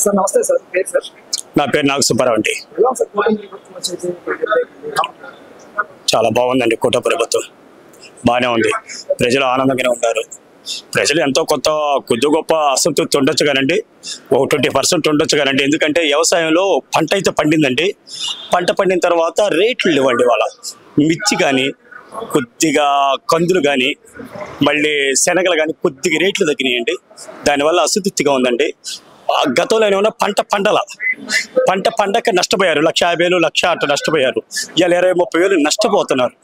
Sir నమస్తే sir. పేరు sir? నా పేరు నాగ సుబ్బారావు అండి. చాలా బాగుందండి. కుటుంబ ప్రభుత్వం బాగానే ఉంది. ప్రజలు ఆనందంగానే ఉన్నారు. ప్రజలు ఎంతో కొంత కొద్ది గొప్ప అసంతృప్తి ఉండొచ్చు కానండి, ఒక 20% ఉండొచ్చు కానండి. ఎందుకంటే వ్యవసాయంలో పంట అయితే పండిందండి. పంట పండిన తర్వాత రేట్లు ఇవ్వండి. వాళ్ళ మిర్చి కానీ, కొద్దిగా కందులు కానీ, మళ్ళీ శనగలు కానీ కొద్దిగా రేట్లు తగ్గినాయండి. దానివల్ల అసంతృప్తిగా ఉందండి. గతంలో ఏమైనా పంట పండక నష్టపోయారు. 1,50,000 1,00,000 అట్లా నష్టపోయారు. ఇవాళ 20-30,000 నష్టపోతున్నారు.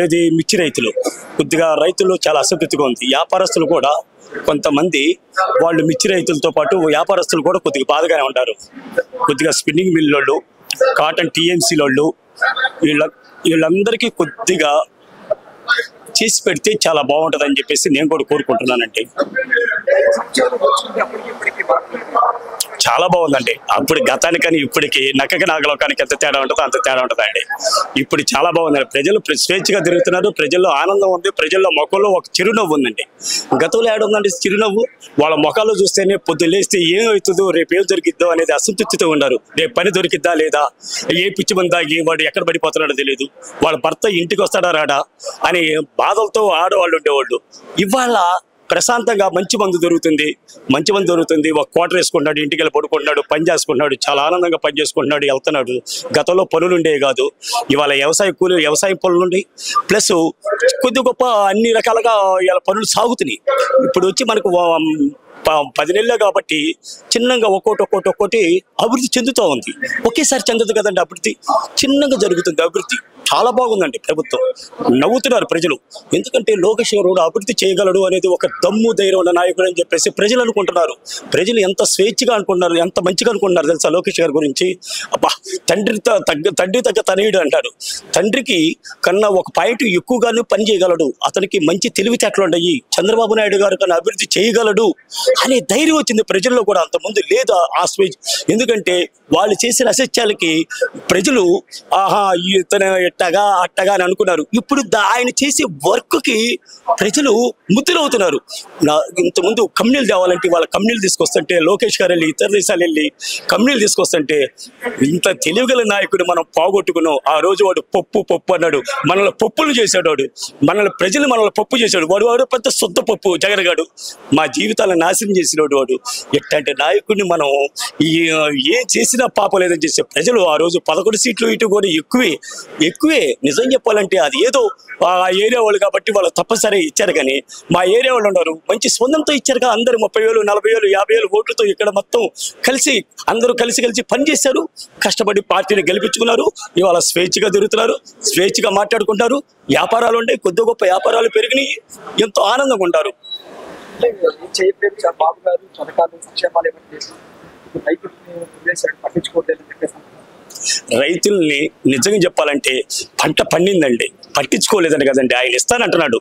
ఏది మిర్చి రైతులు. కొద్దిగా రైతులు చాలా అసంతృప్తిగా ఉంది. వ్యాపారస్తులు కూడా కొంతమంది వాళ్ళు మిర్చి రైతులతో పాటు వ్యాపారస్తులు కూడా కొద్దిగా బాధగానే ఉంటారు. కొద్దిగా స్పిన్నింగ్ మిల్ వాళ్ళు, కాటన్ టీఎంసీ వాళ్ళు, వీళ్ళందరికీ కొద్దిగా చేసి పెడితే చాలా బాగుంటుందని చెప్పేసి నేను కూడా కోరుకుంటున్నానండి. చాలా బాగుందండి. అప్పుడు గతానికని ఇప్పటికి నక్కకి నాగలోకానికి ఎంత తేడా ఉంటుందో అంత తేడా ఉంటుందండి. ఇప్పుడు చాలా బాగుందండి. ప్రజలు స్వేచ్ఛగా తిరుగుతున్నారు. ప్రజల్లో ఆనందం ఉంది. ప్రజల్లో ముఖంలో ఒక చిరునవ్వు ఉందండి. గతంలో ఏడుందండి చిరునవ్వు? వాళ్ళ ముఖాల్లో చూస్తేనే పొద్దున్న లేస్తే ఏమవుతుందో, రేపు ఏం దొరికిద్దో అనేది అసంతృప్తితో ఉన్నారు. రేపు పని దొరికిద్దా లేదా, ఏ పిచ్చి మంది తాగి వాడు ఎక్కడ పడిపోతున్నాడో తెలియదు, వాళ్ళ భర్త ఇంటికి వస్తాడా రాడా అని బాధలతో ఆడవాళ్ళు ఉండేవాళ్ళు. ఇవాళ ప్రశాంతంగా మంచి మందు దొరుకుతుంది. ఒక క్వార్టర్ వేసుకుంటున్నాడు, ఇంటికి వెళ్ళి పడుకుంటున్నాడు, పని చేసుకుంటున్నాడు, చాలా ఆనందంగా పని చేసుకుంటున్నాడు, వెళ్తున్నాడు. గతంలో పనులు ఉండేవి కాదు. ఇవాళ వ్యవసాయ పనులు ఉండి ప్లస్ కొద్ది గొప్ప అన్ని రకాలుగా ఇలా పనులు సాగుతున్నాయి. ఇప్పుడు వచ్చి మనకు 10 నెలలే కాబట్టి చిన్నగా ఒక్కోటి అభివృద్ధి చెందుతూ ఉంది. ఒకేసారి చెందదు కదండి అభివృద్ధి, చిన్నగా జరుగుతుంది అభివృద్ధి. చాలా బాగుందండి ప్రభుత్వం. నవ్వుతున్నారు ప్రజలు. ఎందుకంటే లోకేష్ గారు అభివృద్ధి చేయగలడు అనేది ఒక దమ్ము ధైర్యం ఉన్న నాయకుడు అని చెప్పేసి ప్రజలు అనుకుంటున్నారు. ప్రజలు ఎంత స్వేచ్ఛగా అనుకుంటున్నారు, ఎంత మంచిగా అనుకుంటున్నారు తెలుసా లోకేష్ గారి గురించి. అబ్బా, తండ్రి తగ్గ తనయుడు అంటారు. తండ్రికి కన్నా ఒక పాయింట్ ఎక్కువగానే పని చేయగలడు. అతనికి మంచి తెలివితేటలు ఉన్నాయి. చంద్రబాబు నాయుడు గారు కన్నా అభివృద్ధి చేయగలడు అనే ధైర్యం వచ్చింది ప్రజల్లో కూడా. అంతకుముందు లేదా ఆ స్వేచ్ఛ. ఎందుకంటే వాళ్ళు చేసిన అసత్యాలకి ప్రజలు ఆహా ఇతను అట్టగా అని అనుకున్నారు. ఇప్పుడు ఆయన చేసే వర్క్కి ప్రజలు ముద్దులవుతున్నారు. ఇంతకుముందు కంపెనీలు తేవాలంటే వాళ్ళ కంపెనీలు తీసుకొస్తుంటే, లోకేష్ గారు వెళ్ళి ఇతర దేశాలు వెళ్ళి కంపెనీలు తీసుకొస్తుంటే, ఇంత తెలివిగల నాయకుడు మనం పోగొట్టుకున్నాం. ఆ రోజు వాడు పప్పు అన్నాడు, మనల్ని పప్పులు చేశాడు. మనల్ని పప్పు చేశాడు. వాడు పెద్ద శుద్ధ పప్పు జగన్ గారు. మా జీవితాలను నాశనం చేసినోడు వాడు. ఎట్లాంటి నాయకుడిని మనం ఏం చేసినా పాపం లేదని చేసే ప్రజలు ఆ రోజు 11 సీట్లు ఇటు కూడా ఎక్కువే. నిజం చెప్పాలంటే అది ఏదో ఆ ఏరియా వాళ్ళు కాబట్టి వాళ్ళు తప్పనిసరి ఇచ్చారు. కానీ మా ఏరియా వాళ్ళు ఉన్నారు మంచి స్పందనతో ఇచ్చారుగా. అందరూ 30,000 40,000 50,000 ఓట్లతో ఇక్కడ మొత్తం అందరూ కలిసి పనిచేశారు. కష్టపడి పార్టీని గెలిపించుకున్నారు. ఇవాళ స్వేచ్ఛగా తిరుగుతున్నారు, స్వేచ్ఛగా మాట్లాడుకుంటారు. వ్యాపారాలు ఉండే కొద్ది గొప్ప వ్యాపారాలు పెరిగినాయి. ఎంతో ఆనందంగా ఉంటారు. బాబు గారు పథకాలు సంక్షేమాలు పట్టించుకోవట్లేదు. రైతుల్ని నిజంగా చెప్పాలంటే పంట పండిందండి, పట్టించుకోలేదండి కదండి. ఆయన ఇస్తానంటున్నాడు.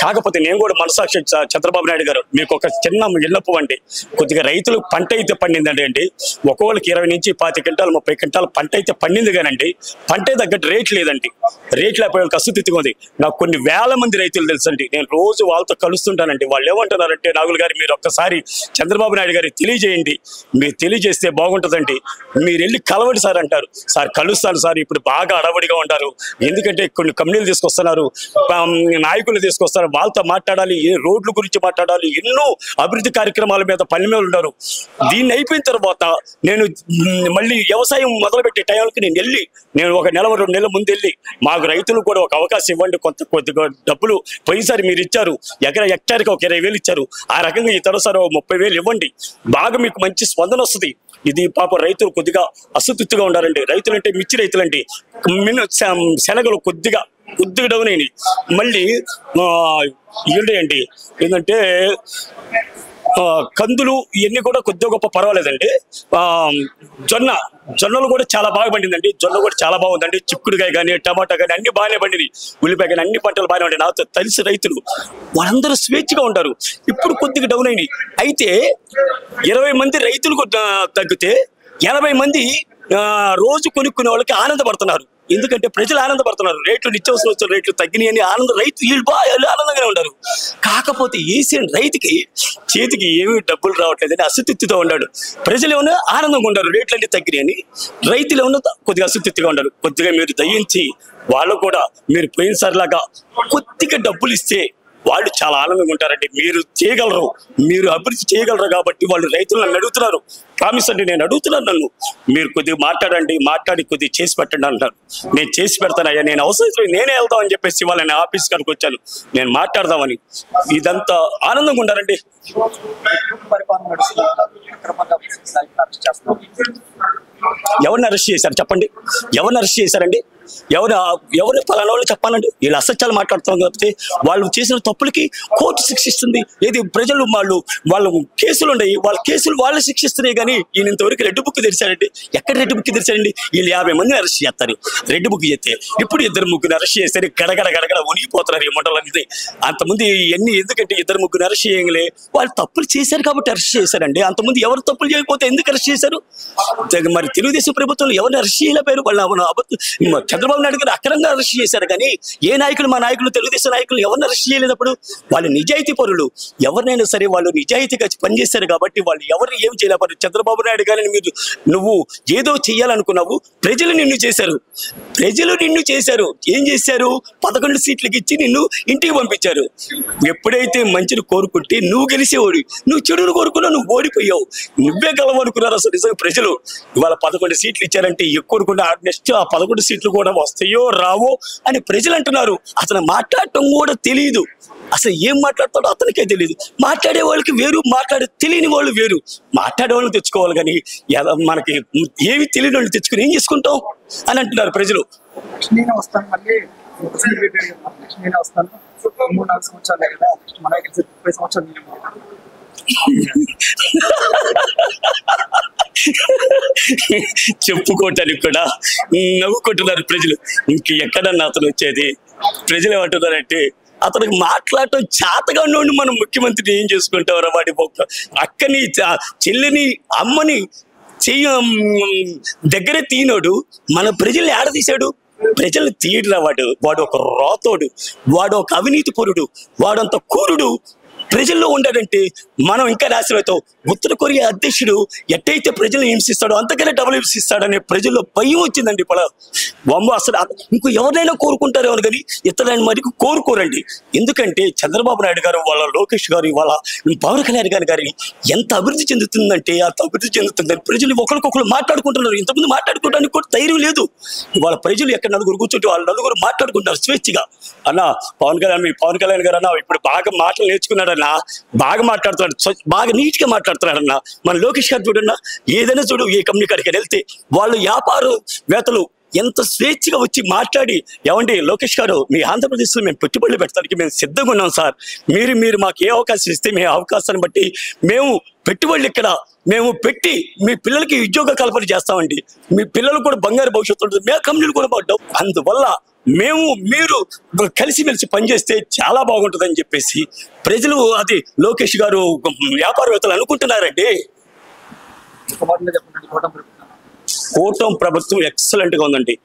కాకపోతే నేను కూడా మనసాక్షి చంద్రబాబు నాయుడు గారు మీకు ఒక చిన్న విన్నపం అండి. కొద్దిగా రైతులు పంట అయితే పండిందండి అండి. ఒక్కొక్కరికి 20 నుంచి 25 క్వింటాలు 30 క్వింటాలు పంట అయితే పండింది కానండి, పంట తగ్గట్టు రేట్లు లేదండి. రేట్లు అయిపోయి అసంతృప్తిగా ఉంది. నాకు కొన్ని వేల మంది రైతులు తెలుసండి. నేను రోజు వాళ్ళతో కలుస్తుంటానండి. వాళ్ళు ఏమంటున్నారంటే, నాగులు గారు మీరు ఒక్కసారి చంద్రబాబు నాయుడు గారికి తెలియజేయండి, మీరు తెలియజేస్తే బాగుంటుందండి, మీరు వెళ్ళి కలవండి సార్ అంటారు. సార్ కలుస్తాను సార్, ఇప్పుడు బాగా అడవడిగా ఉంటారు. ఎందుకంటే కొన్ని కంపెనీలు తీసుకొస్తున్నారు, నాయకులు తీసుకొస్తారు, వాళ్ళతో మాట్లాడాలి, ఏ రోడ్ల గురించి మాట్లాడాలి, ఎన్నో అభివృద్ధి కార్యక్రమాల మీద పని మీద ఉన్నారు. దీన్ని అయిపోయిన తర్వాత నేను మళ్ళీ వ్యవసాయం మొదలుపెట్టే టైంకి నేను ఒక నెల 2 నెలల ముందు వెళ్ళి మాకు రైతులు కూడా ఒక అవకాశం ఇవ్వండి, కొద్దిగా డబ్బులు పోయినసారి మీరు ఇచ్చారు, హెక్టార్కి ఒక 20,000 ఇచ్చారు, ఆ రకంగా ఈ తరసారి 30,000 ఇవ్వండి, బాగా మీకు మంచి స్పందన వస్తుంది. ఇది పాప రైతులు కొద్దిగా అసంతృప్తిగా ఉండాలండి. రైతులు అంటే మిర్చి రైతులండి, శనగలు కొద్దిగా డౌన్ అయినాయి. మళ్ళీ ఏంటండి ఏంటంటే కందులు ఇవన్నీ కూడా కొద్దిగా గొప్ప పర్వాలేదండి. జొన్నలు కూడా చాలా బాగా పండిందండి. జొన్న కూడా చాలా బాగుందండి. చిక్కుడుకాయ కానీ, టమాటా కానీ అన్ని బాగానే పండింది. ఉల్లిపాయ కానీ అన్ని పంటలు బాగానే ఉంటాయి. నాతో తెలిసి రైతులు వాళ్ళందరూ స్వేచ్ఛగా ఉంటారు. ఇప్పుడు కొద్దిగా డౌన్ అయినాయి. అయితే 20 మంది రైతులకు తగ్గితే 80 మంది రోజు కొనుక్కునే వాళ్ళకి ఆనందపడుతున్నారు. ఎందుకంటే ప్రజలు ఆనందపడుతున్నారు. రేట్లు నిత్యావసర వస్తువుల రేట్లు తగ్గినాయని రైతు వీళ్ళు బాగా ఆనందంగానే ఉన్నారు. కాకపోతే వేసిన రైతుకి చేతికి ఏమీ డబ్బులు రావట్లేదని అసంతృప్తితో ఉన్నాడు. ప్రజలు ఏమన్నా ఆనందంగా ఉన్నారు రేట్లన్నీ తగ్గినాయని, రైతులు ఏమన్నా కొద్దిగా అసంతృప్తిగా ఉన్నారు. కొద్దిగా మీరు దయించి వాళ్ళు కూడా మీరు పోయినసారిలాగా కొద్దిగా డబ్బులు ఇస్తే వాళ్ళు చాలా ఆనందంగా ఉంటారండి. మీరు చేయగలరు, మీరు అభివృద్ధి చేయగలరు కాబట్టి వాళ్ళు రైతులను అడుగుతున్నారు. ప్రామిస్ అండి, నేను అడుగుతున్నాను, నన్ను మీరు కొద్దిగా మాట్లాడండి, మాట్లాడి కొద్దిగా చేసి పెట్టండి అంటారు. నేను చేసి పెడతానయ్యా, నేను అవసరం నేనే వెళ్దామని చెప్పేసి వాళ్ళని ఆఫీస్ కాడికి వచ్చాను, నేను మాట్లాడదామని. ఇదంతా ఆనందంగా ఉండాలండి. పరిపాలన ఎవరిని అరెస్ట్ చేశారు చెప్పండి? ఎవరిని అరెస్ట్ చేశారండి? ఎవరు పలానా వాళ్ళు చెప్పాలండి? వీళ్ళు అసత్యాలు మాట్లాడుతాం కాబట్టి వాళ్ళు చేసిన తప్పులకి కోర్టు శిక్షిస్తుంది. ఏది ప్రజలు వాళ్ళు కేసులు ఉన్నాయి, వాళ్ళ కేసులు వాళ్ళు శిక్షిస్తున్నాయి. కానీ ఈయన ఇంతవరకు రెడ్ బుక్ తెరిచారండి. ఎక్కడ రెడ్ బుక్ తెరిచారండి? వీళ్ళు 50 మందిని అరెస్ట్ చేస్తారు రెడ్ బుక్ చేస్తే. ఇప్పుడు 2-3 అరెస్ట్ చేస్తారు, గడగడ ఉనిగిపోతున్నారు ఈ మండలానికి. అంతమంది ఎన్ని ఎందుకంటే 2-3 అరెస్ట్ చేయగలే వాళ్ళు తప్పులు చేశారు కాబట్టి అరెస్ట్ చేశారండి. అంతమంది ఎవరు తప్పులు చేయకపోతే ఎందుకు అరెస్ట్ చేశారు? మరి తెలుగుదేశం ప్రభుత్వంలో ఎవరిని అరెస్ట్ చేయలేపారు? వాళ్ళు చంద్రబాబు నాయుడు గారు అక్రమంగా అరెస్ట్ చేశారు. కానీ ఏ నాయకులు, మా నాయకులు, తెలుగుదేశం నాయకులు ఎవరిని అరెస్ట్ చేయలేదప్పుడు? వాళ్ళు నిజాయితీ పరులు. ఎవరినైనా సరే వాళ్ళు నిజాయితీగా పనిచేశారు కాబట్టి వాళ్ళు ఎవరు ఏం చేయలేపారు. చంద్రబాబు నాయుడు గారిని నువ్వు ఏదో చెయ్యాలనుకున్నావు, ప్రజలు నిన్ను చేశారు. ఏం చేశారు? 11 సీట్లకి ఇచ్చి నిన్ను ఇంటికి పంపించారు. ఎప్పుడైతే మంచిని కోరుకుంటే నువ్వు గెలిచేవాడు, నువ్వు చెడును కోరుకున్నా నువ్వు ఓడిపోయావు. నువ్వే గెలవనుకున్నారు అసలు నిజంగా ప్రజలు. ఇవాళ 11 సీట్లు ఇచ్చారంటే ఎక్కువ నెక్స్ట్ ఆ 11 సీట్లు కూడా వస్తాయో రావో అని ప్రజలు అంటున్నారు. అతను మాట్లాడటం కూడా తెలియదు. అసలు ఏం మాట్లాడతాడో అతనికే తెలియదు. మాట్లాడే వాళ్ళకి వేరు, తెలియని వాళ్ళు వేరు. మాట్లాడే వాళ్ళని తెచ్చుకోవాలి కానీ మనకి ఏమి తెలియని వాళ్ళు తెచ్చుకుని ఏం చేసుకుంటాం అని అంటున్నారు ప్రజలు. నేనే వస్తాను, మళ్ళీ నేనే వస్తాను. 3-4 సంవత్సరాలే కదా, మన 30 సంవత్సరాలు చెప్పుకోవటానికి కూడా నవ్వుకుంటున్నారు ప్రజలు. ఇంక ఎక్కడన్నా అతను వచ్చేది? ప్రజలు ఏమంటున్నారంటే అతనికి మాట్లాడటం చేతగా ఉన్నోడిని మనం ముఖ్యమంత్రిని ఏం చేసుకుంటావరా? వాడి అక్కని, చెల్లిని, అమ్మని దగ్గరే తీయనోడు మన ప్రజల్ని ఆడదీశాడు. ప్రజల్ని తీయడురా వాడు ఒక రోతోడు, వాడు ఒక అవినీతి పరుడు, వాడంత కూరుడు ప్రజల్లో ఉండాడంటే మనం ఇంకా నాశనమవుతాం. ఉత్తర కొరియా అధ్యక్షుడు ఎట్టయితే ప్రజలను హింసిస్తాడో అంతకన్నా డబుల్ హింసిస్తాడనే ప్రజల్లో భయం వచ్చిందండి. ఇప్పుడు అసలు ఇంకో ఎవరినైనా కోరుకుంటారో కానీ ఇతరులని మరికి కోరుకోరండి. ఎందుకంటే చంద్రబాబు నాయుడు గారు, వాళ్ళ లోకేష్ గారు, వాళ్ళ పవన్ కళ్యాణ్ గారి ఎంత అభివృద్ధి చెందుతుందంటే అంత అభివృద్ధి చెందుతుందని ప్రజలు ఒకరికొకరు మాట్లాడుకుంటున్నారు. ఇంతకుముందు మాట్లాడుకోవడానికి కూడా ధైర్యం లేదు. వాళ్ళ ప్రజలు ఎక్కడ నలుగురు కూర్చుంటే వాళ్ళు నలుగురు మాట్లాడుకుంటారు స్వేచ్ఛగా. అన్న పవన్ కళ్యాణ్ గారు అన్న ఇప్పుడు బాగా మాటలు నేర్చుకున్నాడన్న, బాగా మాట్లాడుతున్నాడు, బాగా నీట్ గా మాట్లాడుతున్నాడన్న. మన లోకేష్ గారు చూడన్నా, ఏదైనా చూడు, ఏ కంపెనీ కాడికి వెళ్తే వాళ్ళు వ్యాపారవేత్తలు ఎంత స్వేచ్ఛగా వచ్చి మాట్లాడి, ఏమండి లోకేష్ గారు మీ ఆంధ్రప్రదేశ్లో మేము పెట్టుబడులు పెట్టడానికి మేము సిద్ధంగా ఉన్నాం సార్, మీరు మాకు ఏ అవకాశం ఇస్తే మీ అవకాశాన్ని బట్టి మేము పెట్టుబడులు ఇక్కడ మేము పెట్టి మీ పిల్లలకి ఉద్యోగ కల్పన చేస్తామండి, మీ పిల్లలు కూడా బంగారు భవిష్యత్తు ఉంటుంది, మీ కంపెనీలు కూడా పడ్డాం, అందువల్ల మీరు కలిసిమెలిసి పనిచేస్తే చాలా బాగుంటుందని చెప్పేసి ప్రజలు అది లోకేష్ గారు వ్యాపారవేత్తలు అనుకుంటున్నారండి. కూటమి ప్రభుత్వం ఎక్సలెంట్ గా ఉందండి.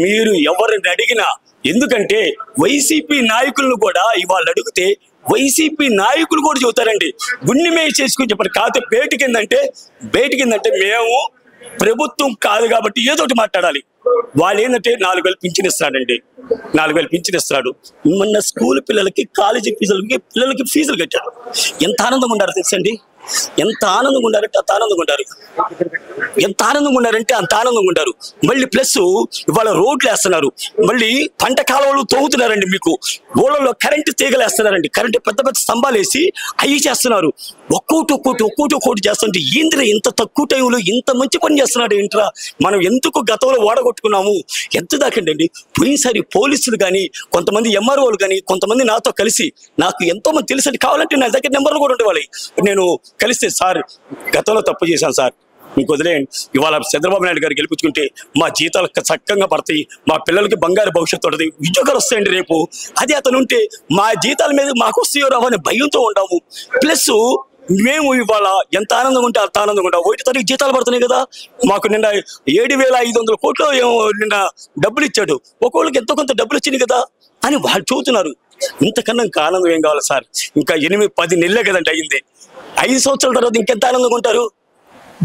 మీరు ఎవరిని అడిగినా, ఎందుకంటే వైసీపీ నాయకులను కూడా ఇవాళ అడిగితే వైసీపీ నాయకులు కూడా చెబుతారండి, గుండె మీద చేసుకుని చెప్పారు. కాకపోతే బయటికి ఏంటంటే మేము ప్రభుత్వం కాదు కాబట్టి ఏదో ఒకటి మాట్లాడాలి. వాళ్ళు ఏంటంటే 4,000 పింఛన్ ఇస్తాడండి, 4,000 పింఛన్ ఇస్తాడు. మొన్న స్కూల్ పిల్లలకి, కాలేజీ పిల్లలకి ఫీజులు కట్టారు. ఎంత ఆనందంగా ఉండారు తెలుసండి, ఎంత ఆనందంగా ఉండారంటే అంత ఆనందంగా ఉండారు, ఎంత ఆనందంగా ఉండారంటే అంత ఆనందంగా ఉండారు. మళ్ళీ ప్లస్ ఇవాళ రోడ్లు వేస్తున్నారు, మళ్ళీ పంట కాలువలు తోగుతున్నారండి, మీకు ఊళ్ళలో కరెంటు తీగలు వేస్తున్నారండి, కరెంటు పెద్ద స్తంభాలు వేసి అవి చేస్తున్నారు. ఒక్కోటి చేస్తుంటే ఏంద్రా ఇంత తక్కువ టైంలో ఇంత మంచి పని చేస్తున్నాడు ఏంట్రా, మనం ఎందుకు గతంలో ఓడగొట్టుకున్నాము ఎంత దాకండి. పోయినసారి పోలీసులు కానీ, కొంతమంది ఎంఆర్ఓలు కానీ, కొంతమంది నాతో కలిసి, నాకు ఎంతో మంది తెలుసండి, కావాలంటే నా దగ్గర నెంబర్లు కూడా ఉండేవాళ్ళు, నేను కలిస్తే సార్ గతంలో తప్పు చేశాను సార్, మీకు వదిలేయండి, ఇవాళ చంద్రబాబు నాయుడు గారు గెలిపించుకుంటే మా జీతాలు చక్కగా పడతాయి, మా పిల్లలకి బంగారు భవిష్యత్తు ఉంటుంది, ఉద్యోగాలు వస్తాయండి రేపు. అదే అతను ఉంటే మా జీతాల మీద మాకు వస్తాయో రావని భయంతో ఉండము. ప్లస్ మేము ఇవాళ ఎంత ఆనందంగా ఉంటే అంత ఆనందంగా ఉంటాం. 1వ తారీఖు జీతాలు పడుతున్నాయి కదా, మాకు నిన్న 7,500 కోట్లు నిన్న డబ్బులు ఇచ్చాడు, ఒక్కొక్కరికి ఎంతో కొంత డబ్బులు వచ్చినాయి కదా అని వాళ్ళు చూస్తున్నారు. ఇంతకన్నా ఇంకా ఆనందం ఏం కావాలి సార్? ఇంకా 8-10 నెలలే కదంటే అయింది. 5 సంవత్సరాల తర్వాత ఇంకెంత ఆనందంగా ఉంటారు?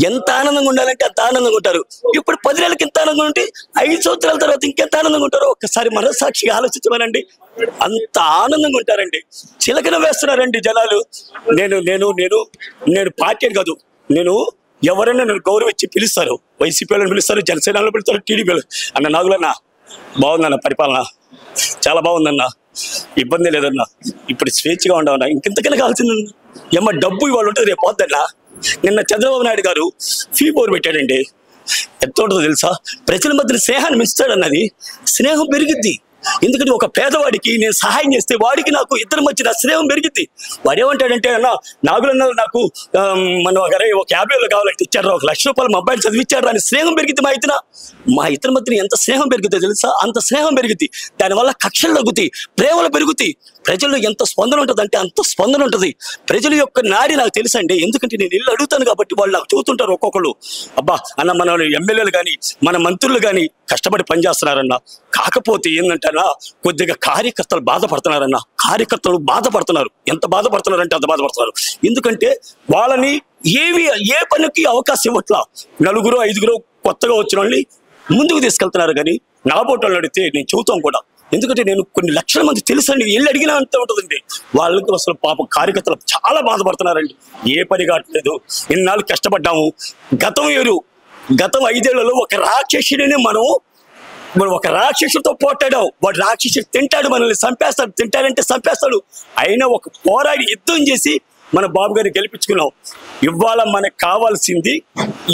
ఎంత ఆనందంగా ఉండాలంటే అంత ఆనందంగా ఉంటారు. ఇప్పుడు 10 నెలలకి ఎంత ఆనందంగా ఉంటే 5 సంవత్సరాల తర్వాత ఇంకెంత ఆనందంగా ఉంటారో ఒక్కసారి మనస్సాక్షిగా ఆలోచించమనండి. అంత ఆనందంగా ఉంటారండి. చిలకన వేస్తున్నారండి జనాలు. నేను నేను నేను నేను పార్టీ అని కాదు, నేను ఎవరైనా నన్ను గౌరవించి పిలుస్తారు. వైసీపీ వాళ్ళని పిలుస్తారు, జనసేనలో పిలుస్తారు, టీడీపీ అన్న నాగులన్న బాగుందన్న పరిపాలన, చాలా బాగుందన్న, ఇబ్బంది లేదన్నా, ఇప్పుడు స్వేచ్ఛగా ఉండవన్నా, ఇంకెంతకైనా కావాల్సిందన్న. ఏమో డబ్బు ఇవాళ ఉంటుంది, రేపు పోద్దన్నా. నిన్న చంద్రబాబు నాయుడు గారు ఫీ బోర్ పెట్టాడండి. ఎంత ఉంటుందో తెలుసా? ప్రజల మధ్య స్నేహాన్ని మించుతాడన్నది. స్నేహం పెరిగిద్ది. ఎందుకంటే ఒక పేదవాడికి నేను సహాయం చేస్తే వాడికి నాకు ఇద్దరి మధ్య స్నేహం పెరిగిద్ది. వాడు ఏమంటాడంటే, అన్న నాగులన్న నాకు మన ఒక 50,000 కావాలంటే ఇచ్చారు, 1,00,000 రూపాయలు మా అబ్బాయిని చదివిచ్చారు అని స్నేహం పెరిగిద్ది. మా ఇద్దరి మధ్యన ఎంత స్నేహం పెరుగుతుందో తెలుసా? అంత స్నేహం పెరిగిద్ది. దానివల్ల కక్షలు తగ్గుతాయి, ప్రేమలు పెరుగుతాయి. ప్రజల్లో ఎంత స్పందన ఉంటుంది అంటే అంత స్పందన ఉంటుంది. ప్రజల యొక్క నాడి నాకు తెలుసండి, ఎందుకంటే నేను ఇల్లు అడుగుతాను కాబట్టి వాళ్ళు నాకు చూస్తుంటారు. ఒక్కొక్కరు అబ్బా అన్న, మన ఎమ్మెల్యేలు కానీ మన మంత్రులు కానీ కష్టపడి పనిచేస్తున్నారన్న. కాకపోతే ఏంటంటేనా, కొద్దిగా కార్యకర్తలు బాధపడుతున్నారన్న. కార్యకర్తలు బాధపడుతున్నారు. ఎంత బాధపడుతున్నారు అంటే అంత బాధపడుతున్నారు. ఎందుకంటే వాళ్ళని ఏ పనికి అవకాశం ఇవ్వట్లా. 4-5 కొత్తగా వచ్చిన వాళ్ళని ముందుకు తీసుకెళ్తున్నారు. కానీ నా బోటోళ్ళు అడిగితే నేను చెబుతాం కూడా, ఎందుకంటే నేను కొన్ని లక్షల మంది తెలుసండి, వెళ్ళి అడిగినా అంతే ఉంటుందండి. వాళ్ళకి అసలు పాపం కార్యకర్తలు చాలా బాధపడుతున్నారండి. ఏ పని కావట్లేదు, ఇన్నాళ్ళు కష్టపడ్డాము. గతం వేరు. గతం 5 ఏళ్లలో ఒక రాక్షసుడిని మనం ఒక రాక్షసుడితో పోట్లాడాం. వాడు రాక్షసుడు తింటాడు, మనల్ని చంపేస్తాడు, తింటాడంటే చంపేస్తాడు. అయినా ఒక పోరాడి యుద్ధం చేసి మన బాబు గారిని గెలిపించుకున్నాం. ఇవాళ మనకు కావాల్సింది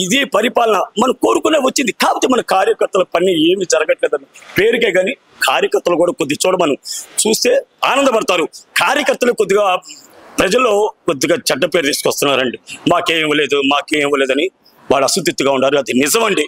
ఇదే పరిపాలన. మనం కోరుకునే వచ్చింది. కాకపోతే మన కార్యకర్తల పని ఏమి జరగట్లేదని పేరుకే కానీ కార్యకర్తలు కూడా కొద్దిగా చూడమని చూస్తే ఆనందపడతారు. కార్యకర్తలు కొద్దిగా ప్రజల్లో కొద్దిగా చెడ్డ పేరు తీసుకొస్తున్నారండి. మాకేం ఇవ్వలేదు, మాకేం ఇవ్వలేదని వాళ్ళు అసంతృప్తిగా ఉన్నారు. అది నిజమండి.